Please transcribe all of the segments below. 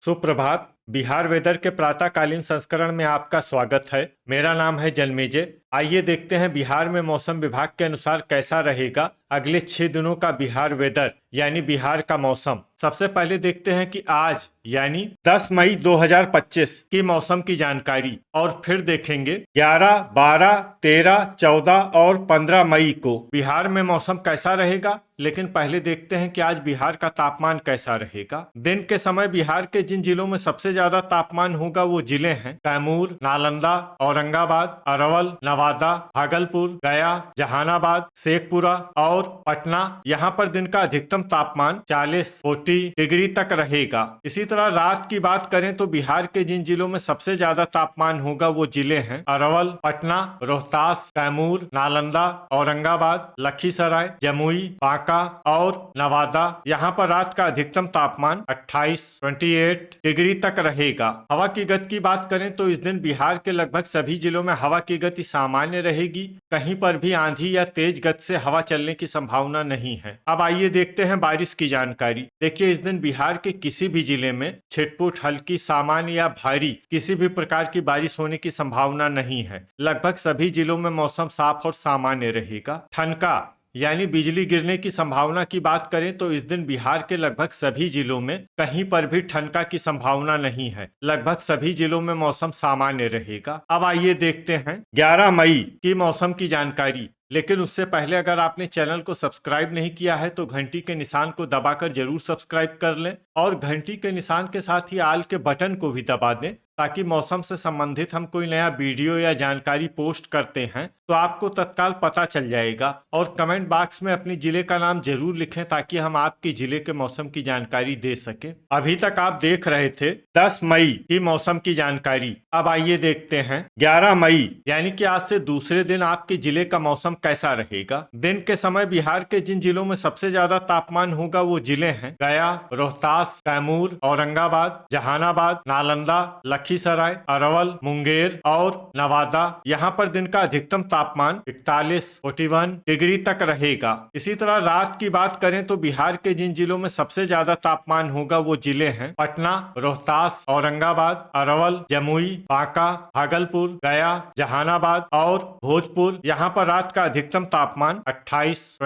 सुप्रभात। बिहार वेदर के प्रातःकालीन संस्करण में आपका स्वागत है। मेरा नाम है जन्मेजय। आइए देखते हैं बिहार में मौसम विभाग के अनुसार कैसा रहेगा अगले 6 दिनों का बिहार वेदर यानी बिहार का मौसम। सबसे पहले देखते हैं कि आज यानी 10 मई 2025 की मौसम की जानकारी और फिर देखेंगे 11, 12, 13, 14 और 15 मई को बिहार में मौसम कैसा रहेगा। लेकिन पहले देखते हैं कि आज बिहार का तापमान कैसा रहेगा। दिन के समय बिहार के जिन जिलों में सबसे ज्यादा तापमान होगा वो जिले हैं कैमूर, नालंदा, औरंगाबाद, अरवल, नवादा, भागलपुर, गया, जहानाबाद, शेखपुरा और पटना। यहाँ पर दिन का अधिकतम तापमान 40 डिग्री तक रहेगा। इसी तरह रात की बात करें तो बिहार के जिन जिलों में सबसे ज्यादा तापमान होगा वो जिले हैं अरवल, पटना, रोहतास, कैमूर, नालंदा, औरंगाबाद, लखीसराय, जमुई, बांका और नवादा। यहाँ पर रात का अधिकतम तापमान 28 डिग्री तक रहेगा। हवा की गति की बात करें तो इस दिन बिहार के लगभग सभी जिलों में हवा की गति सामान्य रहेगी। कहीं पर भी आंधी या तेज गति से हवा चलने की संभावना नहीं है। अब आइए देखते हैं बारिश की जानकारी। देखिए, इस दिन बिहार के किसी भी जिले में छिटपुट, हल्की, सामान्य या भारी किसी भी प्रकार की बारिश होने की संभावना नहीं है। लगभग सभी जिलों में मौसम साफ और सामान्य रहेगा। ठनका यानी बिजली गिरने की संभावना की बात करें तो इस दिन बिहार के लगभग सभी जिलों में कहीं पर भी ठनका की संभावना नहीं है। लगभग सभी जिलों में मौसम सामान्य रहेगा। अब आइए देखते हैं 11 मई की मौसम की जानकारी। लेकिन उससे पहले अगर आपने चैनल को सब्सक्राइब नहीं किया है तो घंटी के निशान को दबाकर जरूर सब्सक्राइब कर लें और घंटी के निशान के साथ ही आल के बटन को भी दबा दें ताकि मौसम से संबंधित हम कोई नया वीडियो या जानकारी पोस्ट करते हैं तो आपको तत्काल पता चल जाएगा। और कमेंट बॉक्स में अपने जिले का नाम जरूर लिखें ताकि हम आपके जिले के मौसम की जानकारी दे सके। अभी तक आप देख रहे थे 10 मई की मौसम की जानकारी। अब आइए देखते हैं 11 मई यानी कि आज से दूसरे दिन आपके जिले का मौसम कैसा रहेगा। दिन के समय बिहार के जिन जिलों में सबसे ज्यादा तापमान होगा वो जिले हैं गया, रोहतास, कैमूर, औरंगाबाद, जहानाबाद, नालंदा, लखीसराय, अरवल, मुंगेर और नवादा। यहाँ पर दिन का अधिकतम तापमान 41 डिग्री तक रहेगा। इसी तरह रात की बात करें तो बिहार के जिन जिलों में सबसे ज्यादा तापमान होगा वो जिले हैं पटना, रोहतास, औरंगाबाद, अरवल, जमुई, बांका, भागलपुर, गया, जहानाबाद और भोजपुर। यहाँ पर रात का अधिकतम तापमान 28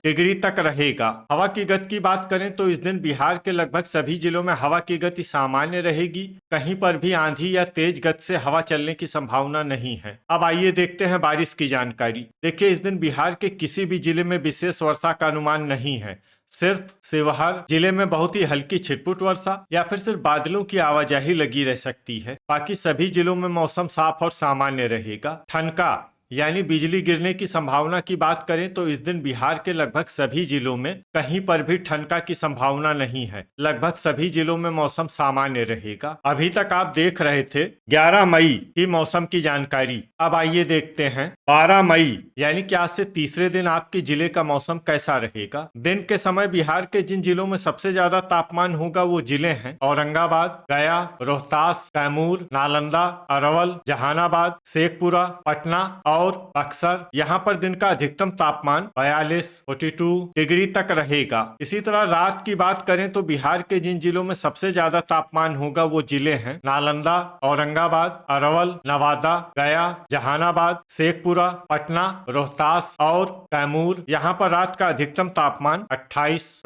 डिग्री तक रहेगा। हवा की गति की बात करें तो इस दिन बिहार के लगभग सभी जिलों में हवा की गति सामान्य रहेगी। कहीं पर भी आंधी या तेज गति से हवा चलने की संभावना नहीं है। अब आइए देखते हैं बारिश की जानकारी। देखिए, इस दिन बिहार के किसी भी जिले में विशेष वर्षा का अनुमान नहीं है। सिर्फ शिवहर जिले में बहुत ही हल्की छिटपुट वर्षा या फिर सिर्फ बादलों की आवाजाही लगी रह सकती है। बाकी सभी जिलों में मौसम साफ और सामान्य रहेगा। ठनका यानी बिजली गिरने की संभावना की बात करें तो इस दिन बिहार के लगभग सभी जिलों में कहीं पर भी ठनका की संभावना नहीं है। लगभग सभी जिलों में मौसम सामान्य रहेगा। अभी तक आप देख रहे थे 11 मई की मौसम की जानकारी। अब आइए देखते हैं 12 मई यानी कि आज से तीसरे दिन आपके जिले का मौसम कैसा रहेगा। दिन के समय बिहार के जिन जिलों में सबसे ज्यादा तापमान होगा वो जिले हैं औरंगाबाद, गया, रोहतास, कैमूर, नालंदा, अरवल, जहानाबाद, शेखपुरा, पटना और बक्सर। यहाँ पर दिन का अधिकतम तापमान 42 डिग्री तक रहेगा। इसी तरह रात की बात करें तो बिहार के जिन जिलों में सबसे ज्यादा तापमान होगा वो जिले हैं नालंदा, औरंगाबाद, अरवल, नवादा, गया, जहानाबाद, शेखपुरा, पटना, रोहतास और कैमूर। यहाँ पर रात का अधिकतम तापमान 28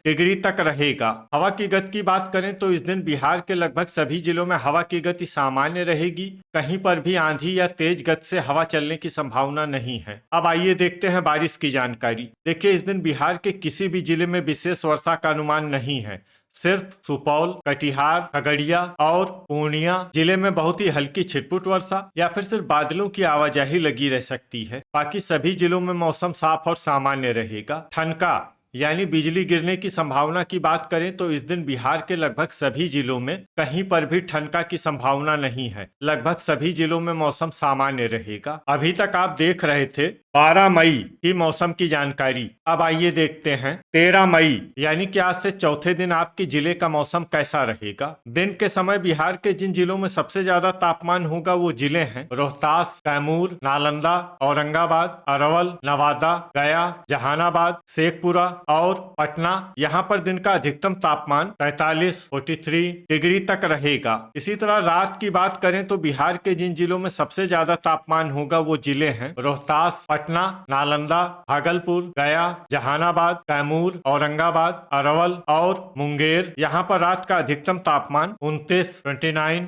डिग्री तक रहेगा। हवा की गति की बात करें तो इस दिन बिहार के लगभग सभी जिलों में हवा की गति सामान्य रहेगी। कहीं पर भी आंधी या तेज गति से हवा चलने की संभावना नहीं है। अब आइए देखते हैं बारिश की जानकारी। देखिए, इस दिन बिहार के किसी भी जिले में विशेष वर्षा का अनुमान नहीं है। सिर्फ सुपौल, कटिहार, खगड़िया और पूर्णिया जिले में बहुत ही हल्की छिटपुट वर्षा या फिर सिर्फ बादलों की आवाजाही लगी रह सकती है। बाकी सभी जिलों में मौसम साफ और सामान्य रहेगा। ठनका यानी बिजली गिरने की संभावना की बात करें तो इस दिन बिहार के लगभग सभी जिलों में कहीं पर भी ठनका की संभावना नहीं है। लगभग सभी जिलों में मौसम सामान्य रहेगा। अभी तक आप देख रहे थे 12 मई की मौसम की जानकारी। अब आइए देखते हैं 13 मई यानी कि आज से चौथे दिन आपके जिले का मौसम कैसा रहेगा। दिन के समय बिहार के जिन जिलों में सबसे ज्यादा तापमान होगा वो जिले हैं रोहतास, कैमूर, नालंदा, औरंगाबाद, अरवल, नवादा, गया, जहानाबाद, शेखपुरा और पटना। यहाँ पर दिन का अधिकतम तापमान 43 डिग्री तक रहेगा। इसी तरह रात की बात करें तो बिहार के जिन जिलों में सबसे ज्यादा तापमान होगा वो जिले हैं रोहतास, पटना, नालंदा, भागलपुर, गया, जहानाबाद, कैमूर, औरंगाबाद, अरवल और मुंगेर। यहाँ पर रात का अधिकतम तापमान 29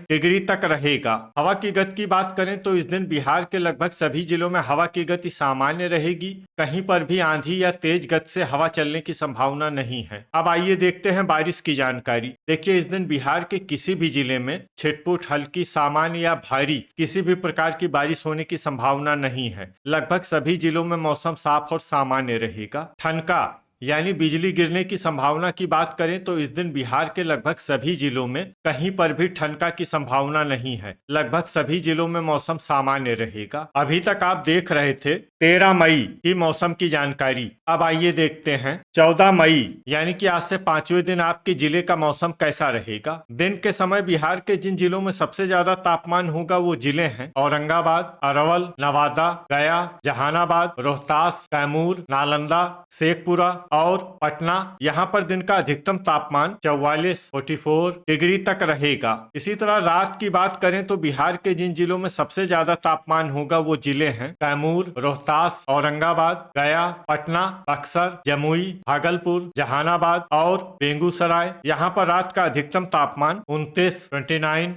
डिग्री तक रहेगा। हवा की गति की बात करें तो इस दिन बिहार के लगभग सभी जिलों में हवा की गति सामान्य रहेगी। कहीं पर भी आंधी या तेज गति से हवा चलने की संभावना नहीं है। अब आइए देखते हैं बारिश की जानकारी। देखिए, इस दिन बिहार के किसी भी जिले में छिटपुट, हल्की, सामान्य या भारी किसी भी प्रकार की बारिश होने की संभावना नहीं है। लगभग सभी जिलों में मौसम साफ और सामान्य रहेगा। ठनका यानी बिजली गिरने की संभावना की बात करें तो इस दिन बिहार के लगभग सभी जिलों में कहीं पर भी ठनका की संभावना नहीं है। लगभग सभी जिलों में मौसम सामान्य रहेगा। अभी तक आप देख रहे थे 13 मई की मौसम की जानकारी। अब आइए देखते हैं 14 मई यानी कि आज से 5वें दिन आपके जिले का मौसम कैसा रहेगा। दिन के समय बिहार के जिन जिलों में सबसे ज्यादा तापमान होगा वो जिले हैं औरंगाबाद, अरवल, नवादा, गया, जहानाबाद, रोहतास, कैमूर, नालंदा, शेखपुरा और पटना। यहाँ पर दिन का अधिकतम तापमान 44 डिग्री तक रहेगा। इसी तरह रात की बात करें तो बिहार के जिन जिलों में सबसे ज्यादा तापमान होगा वो जिले हैं कैमूर, रोहतास, औरंगाबाद, गया, पटना, बक्सर, जमुई, भागलपुर, जहानाबाद और बेगूसराय। यहाँ पर रात का अधिकतम तापमान 29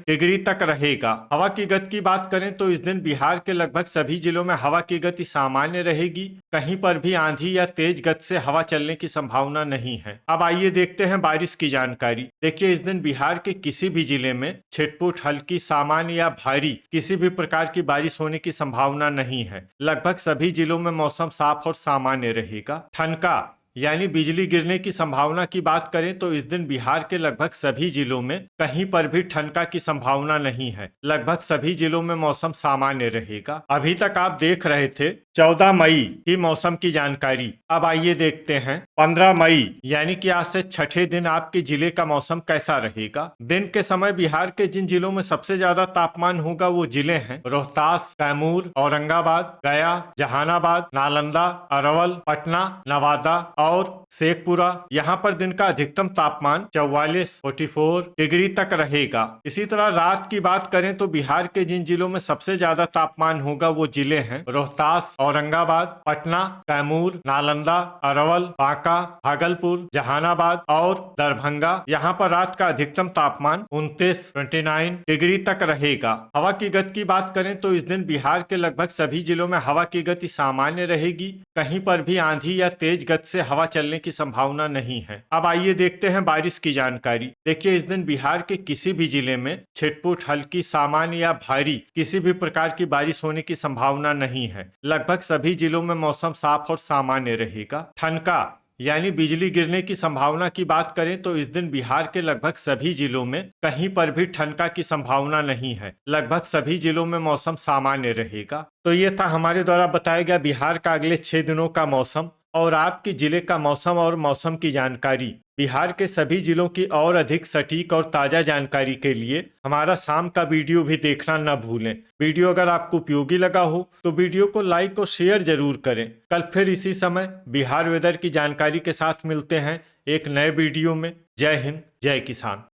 डिग्री तक रहेगा। हवा की गति की बात करें तो इस दिन बिहार के लगभग सभी जिलों में हवा की गति सामान्य रहेगी। कहीं पर भी आंधी या तेज गति से हवा चलने की संभावना नहीं है। अब आइए देखते हैं बारिश की जानकारी। देखिए, इस दिन बिहार के किसी भी जिले में छिटपुट, हल्की, सामान्य या भारी किसी भी प्रकार की बारिश होने की संभावना नहीं है। लगभग सभी जिलों में मौसम साफ और सामान्य रहेगा। ठनका यानी बिजली गिरने की संभावना की बात करें तो इस दिन बिहार के लगभग सभी जिलों में कहीं पर भी ठनका की संभावना नहीं है। लगभग सभी जिलों में मौसम सामान्य रहेगा। अभी तक आप देख रहे थे 14 मई की मौसम की जानकारी। अब आइए देखते हैं 15 मई यानी कि आज से छठे दिन आपके जिले का मौसम कैसा रहेगा। दिन के समय बिहार के जिन जिलों में सबसे ज्यादा तापमान होगा वो जिले हैं रोहतास, कैमूर, औरंगाबाद, गया, जहानाबाद, नालंदा, अरवल, पटना, नवादा और शेखपुरा। यहाँ पर दिन का अधिकतम तापमान 44 डिग्री तक रहेगा। इसी तरह रात की बात करें तो बिहार के जिन जिलों में सबसे ज्यादा तापमान होगा वो जिले हैं रोहतास, औरंगाबाद, पटना, कैमूर, नालंदा, अरवल, बांका, भागलपुर, जहानाबाद और दरभंगा। यहाँ पर रात का अधिकतम तापमान 29 डिग्री तक रहेगा। हवा की गति की बात करें तो इस दिन बिहार के लगभग सभी जिलों में हवा की गति सामान्य रहेगी। कहीं पर भी आंधी या तेज गति से हवा चलने की संभावना नहीं है। अब आइए देखते हैं बारिश की जानकारी। देखिए, इस दिन बिहार के किसी भी जिले में छिटपुट, हल्की, सामान्य या भारी किसी भी प्रकार की बारिश होने की संभावना नहीं है। लगभग सभी जिलों में मौसम साफ और सामान्य रहेगा। ठनका यानी बिजली गिरने की संभावना की बात करें तो इस दिन बिहार के लगभग सभी जिलों में कहीं पर भी ठनका की संभावना नहीं है। लगभग सभी जिलों में मौसम सामान्य रहेगा। तो ये था हमारे द्वारा बताया गया बिहार का अगले 6 दिनों का मौसम और आपके जिले का मौसम और मौसम की जानकारी। बिहार के सभी जिलों की और अधिक सटीक और ताज़ा जानकारी के लिए हमारा शाम का वीडियो भी देखना न भूलें। वीडियो अगर आपको उपयोगी लगा हो तो वीडियो को लाइक और शेयर जरूर करें। कल फिर इसी समय बिहार वेदर की जानकारी के साथ मिलते हैं एक नए वीडियो में। जय हिंद, जय किसान।